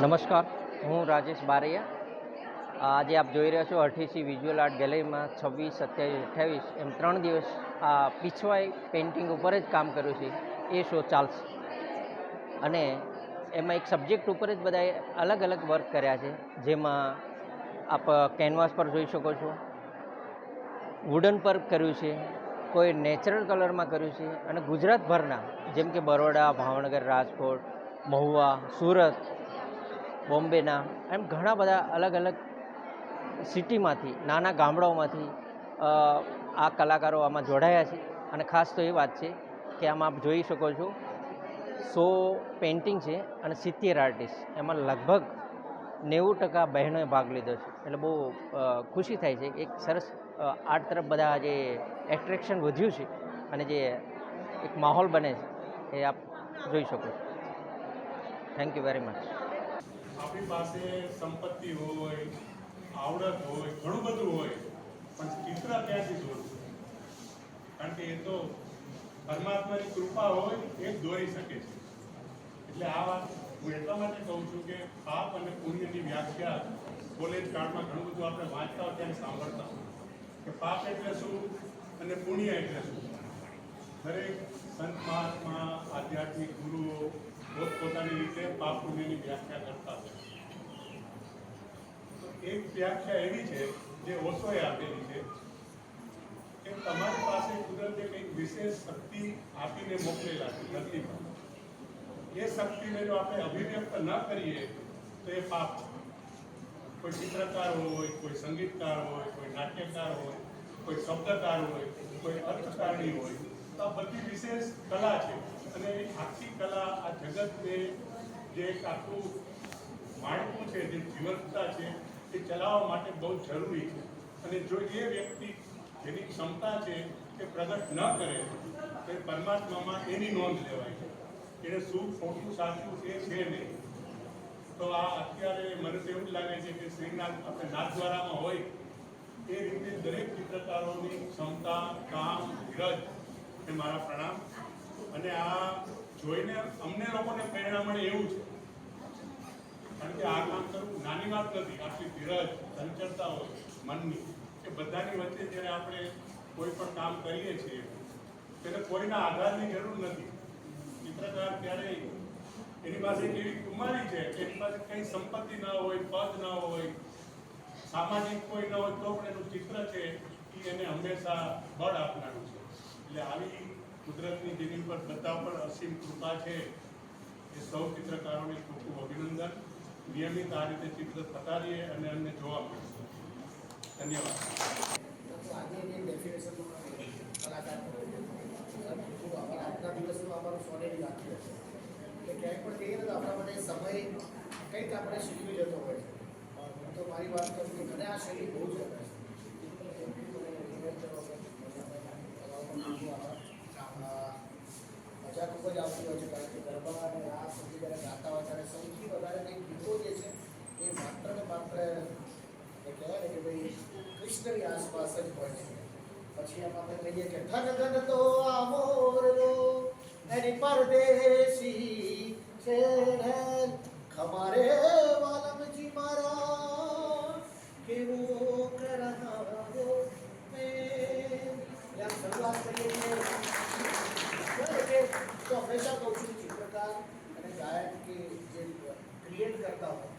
નમસ્કાર, હું રાજેશ બારૈયા। આજે આપ જોઈ રહ્યા છો અઠીસી વિઝ્યુઅલ આર્ટ ગેલેરીમાં 26, 27, 28 એમ 3 દિવસ આ પીછવાઈ પેઇન્ટિંગ ઉપર જ કામ કર્યું છે એ શો ચાલશે। અને એમાં એક સબ્જેક્ટ ઉપર જ બધાએ અલગ અલગ વર્ક કર્યા છે, જેમાં આપ કેનવાસ પર જોઈ શકો છો, વુડન પર કર્યું છે, કોઈ નેચરલ કલરમાં કર્યું છે, અને ગુજરાતભરના જેમ કે બરોડા, ભાવનગર, રાજકોટ, મહુવા, સુરત, બોમ્બેના એમ ઘણા બધા અલગ અલગ સિટીમાંથી, નાના ગામડાઓમાંથી આ કલાકારો આમાં જોડાયા છે। અને ખાસ તો એ વાત છે કે આમાં આપ જોઈ શકો છો 100 પેઇન્ટિંગ છે અને 70 આર્ટિસ્ટ, એમાં લગભગ 90% બહેનોએ ભાગ લીધો છે। એટલે બહુ ખુશી થાય છે, એક સરસ આર્ટ તરફ બધા જે એટ્રેક્શન વધ્યું છે અને જે એક માહોલ બને છે એ આપ જોઈ શકો છો। Thank you very much. આપણી પાસે સંપત્તિ હોય, આવડત હોય, ઘણું બધું હોય, પણ ચિત્ર ક્યાંથી દોરવું? કારણ કે એ તો પરમાત્માની કૃપા હોય એ જ દોરી શકે છે। એટલે આ વાત હું એટલા માટે કહું છું કે પાપ અને પુણ્યની વ્યાખ્યા કોલેજ કાળમાં ઘણું બધું આપણે વાંચતા હોય ત્યારે સાંભળતા હોય કે પાપ એટલે શું અને પુણ્ય એટલે શું। દરેક સંત મહાત્મા, આધ્યાત્મિક ગુરુઓ પોતપોતાની રીતે પાપ પુણ્યની વ્યાખ્યા કરતા હોય। તો એક વ્યાખ્યા એવી છે જે ઓશોએ આપેલી છે કે તમારી પાસે કુદરતે કંઈક વિશેષ શક્તિ આપીને મોકલેલા છે ધરતી પર। એ શક્તિને જો આપણે અભિવ્યક્ત ન કરીએ તો એ પાપ છે। કોઈ ચિત્રકાર હોય, કોઈ સંગીતકાર હોય, કોઈ નાટ્યકાર હોય, કોઈ શબ્દકાર હોય, કોઈ અર્થકારણી હોય, તો આ બધી વિશેષ કલા છે। અને આખી કલા આ જગતને જે એક આખું માળખું છે, જે જીવંતતા છે, એ ચલાવવા માટે બહુ જરૂરી છે। અને જો એ વ્યક્તિ જેની ક્ષમતા છે એ પ્રગટ ન કરે તો એ પરમાત્મામાં એની નોંધ લેવાય છે, એને શું ખોટું સાચું એ છે નહીં। તો આ અત્યારે મને તો એવું જ લાગે છે કે શ્રીનાથ આપણે નાથદ્વારામાં હોય એ રીતે દરેક ચિત્રકારોની ક્ષમતા, કામ, ધીરજ એ મારા પ્રણામ। અને આ જોઈને અમને લોકોને પ્રેરણા મળે એવું છે, કારણ કે આ કામ કરવું નાની વાત નથી। આટલી ધીરજ, ચંચળતા હોય મનની, કે બધાની વચ્ચે જ્યારે આપણે કોઈ પણ કામ કરીએ છીએ તેને કોઈના આધારની જરૂર નથી। ચિત્રકાર ક્યારેય એની પાસે એવી કુમારી છે કે એની પાસે કંઈ સંપત્તિ ન હોય, પદ ન હોય, સામાજિક કોઈ ન હોય, તો પણ એનું ચિત્ર છે એ એને હંમેશા બળ આપનારું છે। એટલે આવી કુદરતની જેની પર બધા પર અસીમ કૃપા છે એ સૌ ચિત્રકારોને ખૂબ ખૂબ અભિનંદન। નિયમિત આ રીતે ચિત્ર થતા રહીએ અને અમને જોવા મળે। ધન્યવાદ। આજના દિવસમાં અમારું સોનેરી રાખી હશે એટલે ક્યાંય પણ કહીએ ને તો આપણા માટે સમય કંઈક આપણે શીખવી જતો હોય છે। તો મારી વાત કરું કે મને આ શૈલી બહુ જ ગમે છે। મજા ખૂબ જ આવતી હોય છે, કારણ કે ગરબા અને રાસ સુધી જ્યારે ગાતા હોય ત્યારે સૌથી વધારે કંઈક ગીતો જે છે એ માત્ર ને માત્ર એ કહેવાય ને કે ભાઈ કૃષ્ણની આસપાસ જ હોય છે। પછી એમાં આપણે કહીએ કે ધન ધન તો આ મોરલો એની પરદેશી છે ખમારે વાલમજી મારા કેવો કરાવ્યો મેં। શરૂઆત કરીએ તો હંમેશા કહું છું ચિત્રકાર અને ગાયક કે જે ક્રિએટ કરતા હોય,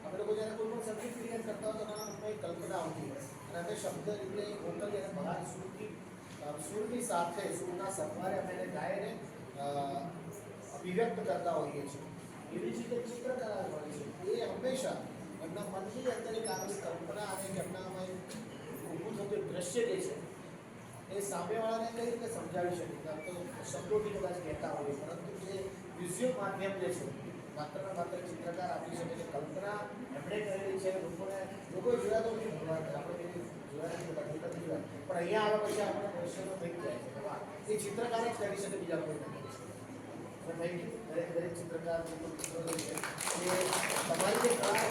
આપણે લોકો જ્યારે કોઈ પણ સંગીત ક્રિએટ કરતા હોય તો અમારા મનમાં એક કલ્પના આવતી હોય અને અમે શબ્દ એટલે વોકલી અને બહાર સુરની સાથે સુરના સથવારે અમે એને ગાયને અભિવ્યક્ત કરતા હોઈએ છીએ। એવી જ રીતે ચિત્રકલા હોય છે એ હંમેશા એમના મનની અંદર એક આગળ કલ્પના અને એમનામાં ઊભું થતું એક દ્રશ્ય જે છે એ સામેવાળાને કઈ રીતે સમજાવી શકે? કારણ કે શબ્દોથી કદાચ કહેતા હોય, પરંતુ જે વિઝ્યુઅલ માધ્યમ જે છે માત્ર ને માત્ર ચિત્રકાર આપી શકે છે। કલ્પના એમણે કરેલી છે, લોકોએ જોયા તો નહીં ભગવાન, આપણે જોયા નથી, પણ અહીંયા આવ્યા પછી આપણે દ્રશ્યનો થઈ જાય છે વાહ, એ ચિત્રકાર જ કરી શકે, બીજા કોઈ નથી કરી શકે। અને થેન્ક યુ દરેક ચિત્રકાર જે તમારી જે કળા